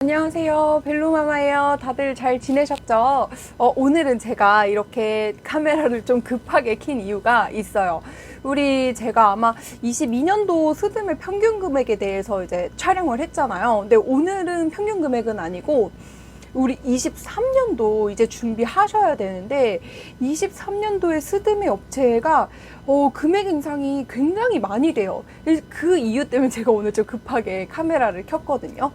안녕하세요, 벨로마마예요. 다들 잘 지내셨죠? 오늘은 제가 이렇게 카메라를 좀 급하게 킨 이유가 있어요. 제가 아마 22년도 스드메 평균 금액에 대해서 이제 촬영을 했잖아요. 근데 오늘은 평균 금액은 아니고 우리 23년도 이제 준비하셔야 되는데 23년도에 스드메 업체가 금액 인상이 굉장히 많이 돼요. 그 이유 때문에 제가 오늘 좀 급하게 카메라를 켰거든요.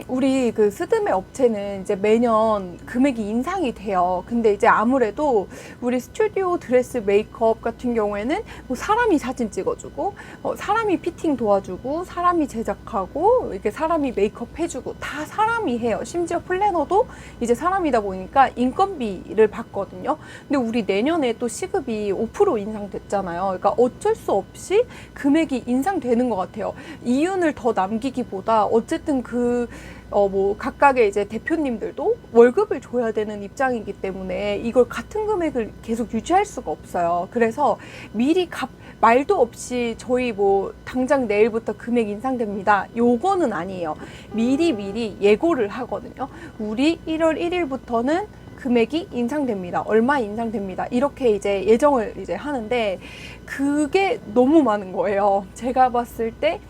우리 그 스드메 업체는 이제 매년 금액이 인상이 돼요. 근데 이제 아무래도 우리 스튜디오 드레스 메이크업 같은 경우에는 뭐 사람이 사진 찍어주고, 사람이 피팅 도와주고, 사람이 제작하고, 이렇게 사람이 메이크업 해주고, 다 사람이 해요. 심지어 플래너도 이제 사람이다 보니까 인건비를 받거든요. 근데 우리 내년에 또 시급이 5% 인상됐잖아요. 그러니까 어쩔 수 없이 금액이 인상되는 것 같아요. 이윤을 더 남기기보다 어쨌든 각각의 이제 대표님들도 월급을 줘야 되는 입장이기 때문에 이걸 같은 금액을 계속 유지할 수가 없어요. 그래서 미리 말도 없이 저희 당장 내일부터 금액 인상됩니다, 요거는 아니에요. 미리 예고를 하거든요. 우리 1월 1일부터는 금액이 인상됩니다. 얼마 인상됩니다. 이렇게 이제 예정을 이제 하는데 그게 너무 많은 거예요. 제가 봤을 때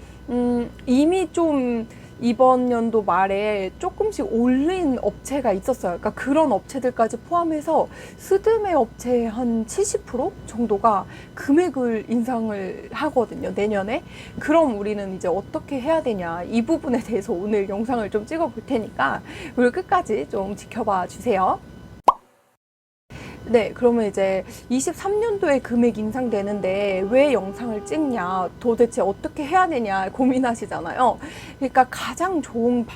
이미 좀 이번 연도 말에 조금씩 올린 업체가 있었어요. 그러니까 그런 업체들까지 포함해서 스드메 업체의 한 70% 정도가 금액을 인상을 하거든요, 내년에. 그럼 우리는 이제 어떻게 해야 되냐, 이 부분에 대해서 오늘 영상을 좀 찍어 볼 테니까 우리 끝까지 좀 지켜봐 주세요. 네, 그러면 이제 23년도에 금액 인상되는데 왜 영상을 찍냐, 도대체 어떻게 해야 되냐 고민하시잖아요. 그러니까 가장 좋은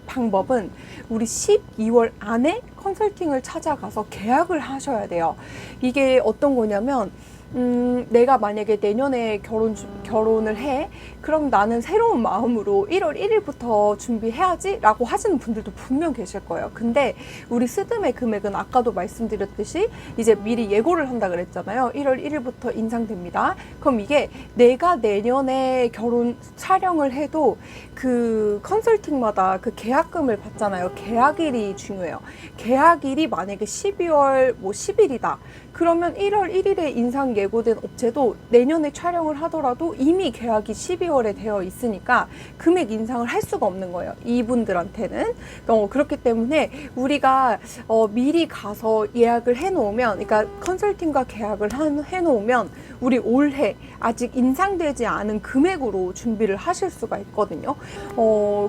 방법은 우리 12월 안에 컨설팅을 찾아가서 계약을 하셔야 돼요. 이게 어떤 거냐면 내가 만약에 내년에 결혼을 해. 그럼 나는 새로운 마음으로 1월 1일부터 준비해야지 라고 하시는 분들도 분명 계실 거예요. 근데 우리 스드메 금액은 아까도 말씀드렸듯이 이제 미리 예고를 한다 그랬잖아요. 1월 1일부터 인상됩니다. 그럼 이게 내가 내년에 결혼 촬영을 해도 그 컨설팅마다 그 계약금을 받잖아요. 계약일이 중요해요. 계약일이 만약에 12월 10일이다. 그러면 1월 1일에 인상 예고된 업체도 내년에 촬영을 하더라도 이미 계약이 12월에 되어 있으니까 금액 인상을 할 수가 없는 거예요, 이분들한테는. 그렇기 때문에 우리가 미리 가서 예약을 해놓으면, 그러니까 컨설팅과 계약을 해놓으면 우리 올해 아직 인상되지 않은 금액으로 준비를 하실 수가 있거든요.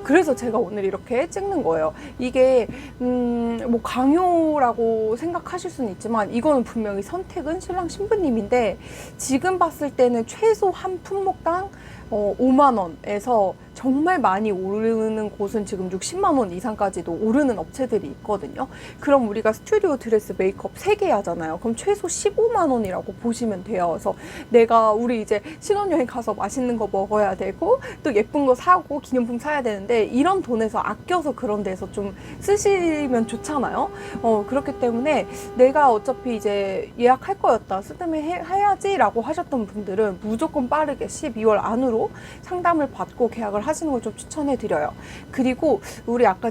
그래서 제가 오늘 이렇게 찍는 거예요. 이게 강요라고 생각하실 수는 있지만 이거는 분명히 선택은 신랑 신부님인데, 지금 봤을 때는 최소 한 품목당 5만 원에서 정말 많이 오르는 곳은 지금 60만 원 이상까지도 오르는 업체들이 있거든요. 그럼 우리가 스튜디오 드레스 메이크업 3개 하잖아요. 그럼 최소 15만 원이라고 보시면 돼요. 그래서 우리 이제 신혼여행 가서 맛있는 거 먹어야 되고 또 예쁜 거 사고 기념품 사야 되는데 이런 돈에서 아껴서 그런 데서 좀 쓰시면 좋잖아요. 그렇기 때문에 내가 어차피 이제 예약할 거였다, 스드메 해야지 라고 하셨던 분들은 무조건 빠르게 12월 안으로 상담을 받고 계약을 하시는 걸 좀 추천해 드려요. 그리고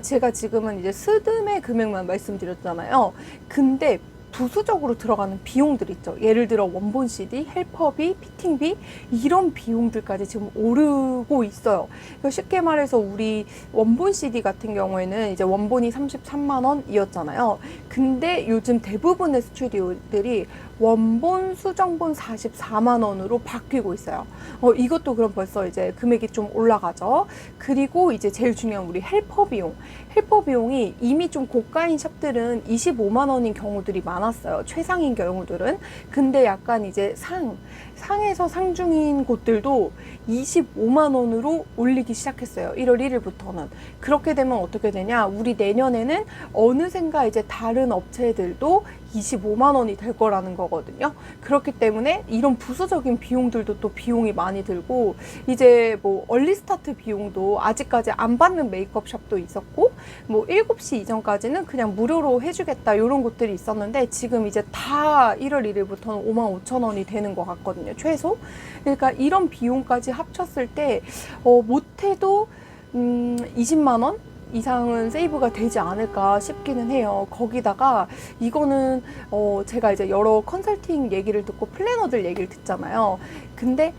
제가 지금은 이제 스드메 금액만 말씀드렸잖아요. 근데 부수적으로 들어가는 비용들 있죠. 예를 들어 원본 CD, 헬퍼비, 피팅비, 이런 비용들까지 지금 오르고 있어요. 그러니까 쉽게 말해서 우리 원본 CD 같은 경우에는 이제 원본이 33만 원이었잖아요. 근데 요즘 대부분의 스튜디오들이 원본 수정본 44만 원으로 바뀌고 있어요. 이것도 그럼 벌써 이제 금액이 좀 올라가죠. 그리고 이제 제일 중요한 우리 헬퍼 비용. 헬퍼 비용이 이미 좀 고가인 샵들은 25만 원인 경우들이 많았어요, 최상인 경우들은. 근데 약간 이제 상에서 상중인 곳들도 25만 원으로 올리기 시작했어요, 1월 1일부터는. 그렇게 되면 어떻게 되냐, 우리 내년에는 어느샌가 이제 다른 업체들도 25만 원이 될 거라는 거거든요. 그렇기 때문에 이런 부수적인 비용들도 또 비용이 많이 들고, 이제 얼리 스타트 비용도 아직까지 안 받는 메이크업 샵도 있었고, 7시 이전까지는 그냥 무료로 해주겠다 이런 곳들이 있었는데 지금 이제 다 1월 1일부터는 5만 5천 원이 되는 것 같거든요, 최소. 그러니까 이런 비용까지 합쳤을 때 못해도 20만 원? 이상은 세이브가 되지 않을까 싶기는 해요. 거기다가 이거는 제가 이제 여러 컨설팅 얘기를 듣고 플래너들 얘기를 듣잖아요. 근데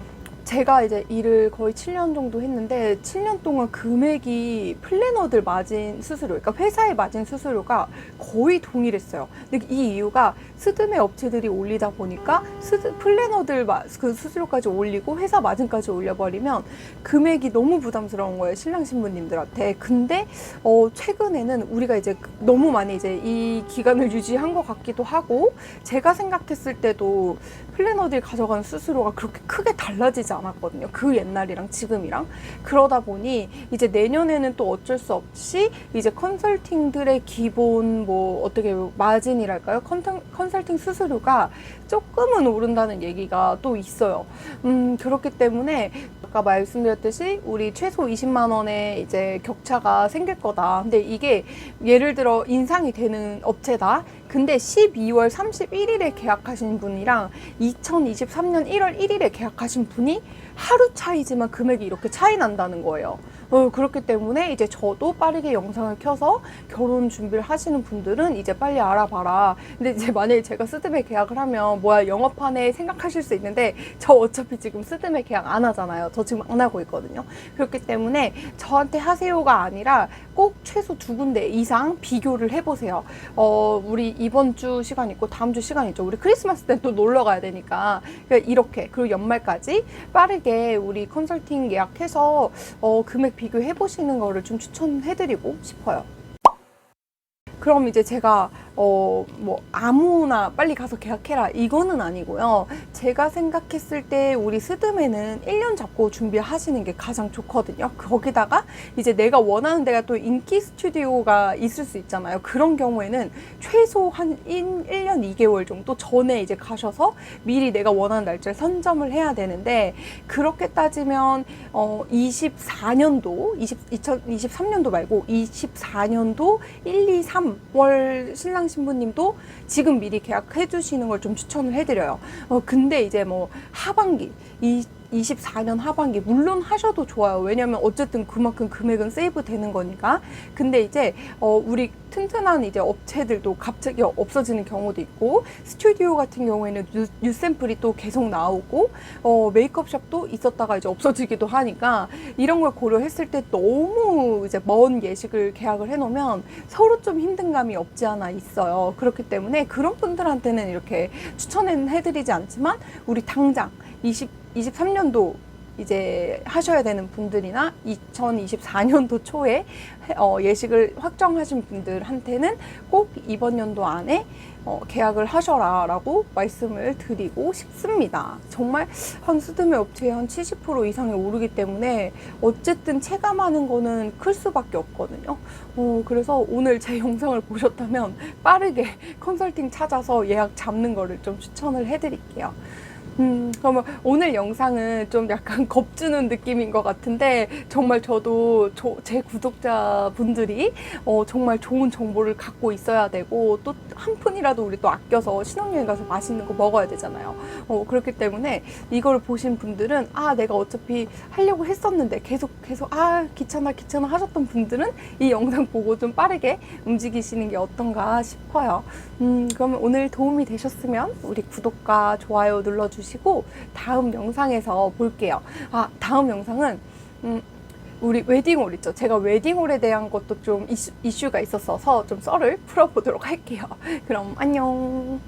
제가 이제 일을 거의 7년 정도 했는데 7년 동안 금액이 플래너들 마진 수수료, 그러니까 회사에 마진 수수료가 거의 동일했어요. 근데 이 이유가 스드메 업체들이 올리다 보니까 플래너들 그 수수료까지 올리고 회사 마진까지 올려버리면 금액이 너무 부담스러운 거예요, 신랑 신부님들한테. 근데 최근에는 우리가 이제 너무 많이 이제 이 기간을 유지한 것 같기도 하고, 제가 생각했을 때도 플래너들이 가져가는 수수료가 그렇게 크게 달라지지 않았거든요. 그 옛날이랑 지금이랑. 그러다 보니 이제 내년에는 또 어쩔 수 없이 이제 컨설팅들의 기본 뭐 어떻게 마진이랄까요? 컨설팅 수수료가 조금은 오른다는 얘기가 또 있어요. 그렇기 때문에 아까 말씀드렸듯이 우리 최소 20만 원의 이제 격차가 생길 거다. 근데 이게 예를 들어 인상이 되는 업체다. 근데 12월 31일에 계약하신 분이랑 2023년 1월 1일에 계약하신 분이 하루 차이지만 금액이 이렇게 차이 난다는 거예요. 그렇기 때문에 이제 저도 빠르게 영상을 켜서 결혼 준비를 하시는 분들은 이제 빨리 알아봐라. 근데 이제 만약에 제가 스드메 계약을 하면 뭐야 영업하네 생각하실 수 있는데, 저 어차피 지금 스드메 계약 안 하잖아요. 저 지금 안 하고 있거든요. 그렇기 때문에 저한테 하세요가 아니라 꼭 최소 2군데 이상 비교를 해보세요. 우리 이번 주 시간 있고 다음 주 시간 있죠. 우리 크리스마스 때 또 놀러 가야 되니까. 그러니까 이렇게, 그리고 연말까지 빠르게 우리 컨설팅 예약해서 금액 비교해 보시는 거를 좀 추천해드리고 싶어요. 그럼 이제 제가 뭐 아무나 빨리 가서 계약해라 이거는 아니고요. 제가 생각했을 때 우리 스드메는 1년 잡고 준비하시는 게 가장 좋거든요. 거기다가 이제 내가 원하는 데가 또 인기 스튜디오가 있을 수 있잖아요. 그런 경우에는 최소 한 1년 2개월 정도 전에 이제 가셔서 미리 내가 원하는 날짜를 선점을 해야 되는데, 그렇게 따지면 2023년도 말고 24년도 1, 2, 3월 신랑 신부님도 지금 미리 계약해 주시는 걸 좀 추천을 해드려요. 근데 이제 뭐 하반기 24년 하반기 물론 하셔도 좋아요. 왜냐면 어쨌든 그만큼 금액은 세이브 되는 거니까. 근데 이제 우리 튼튼한 이제 업체들도 갑자기 없어지는 경우도 있고, 스튜디오 같은 경우에는 뉴 샘플이 또 계속 나오고, 메이크업샵도 있었다가 이제 없어지기도 하니까, 이런 걸 고려했을 때 너무 이제 먼 예식을 계약을 해놓으면 서로 좀 힘든 감이 없지 않아 있어요. 그렇기 때문에 그런 분들한테는 이렇게 추천은 해드리지 않지만, 우리 당장 23년도 이제 하셔야 되는 분들이나 2024년도 초에 예식을 확정하신 분들한테는 꼭 이번 연도 안에 계약을 하셔라 라고 말씀을 드리고 싶습니다. 정말 한 스드메 업체의 한 70% 이상이 오르기 때문에 어쨌든 체감하는 거는 클 수밖에 없거든요. 그래서 오늘 제 영상을 보셨다면 빠르게 컨설팅 찾아서 예약 잡는 거를 좀 추천을 해드릴게요. 그러면 오늘 영상은 좀 약간 겁주는 느낌인 것 같은데, 정말 저도 제 구독자분들이 정말 좋은 정보를 갖고 있어야 되고, 또 한 푼이라도 우리 또 아껴서 신혼여행 가서 맛있는 거 먹어야 되잖아요. 그렇기 때문에 이걸 보신 분들은 내가 어차피 하려고 했었는데 계속 귀찮아 하셨던 분들은 이 영상 보고 좀 빠르게 움직이시는 게 어떤가 싶어요. 그러면 오늘 도움이 되셨으면 우리 구독과 좋아요 눌러주시고 다음 영상에서 볼게요. 다음 영상은 우리 웨딩홀 있죠. 제가 웨딩홀에 대한 것도 좀 이슈가 있었어서 좀 썰을 풀어보도록 할게요. 그럼 안녕.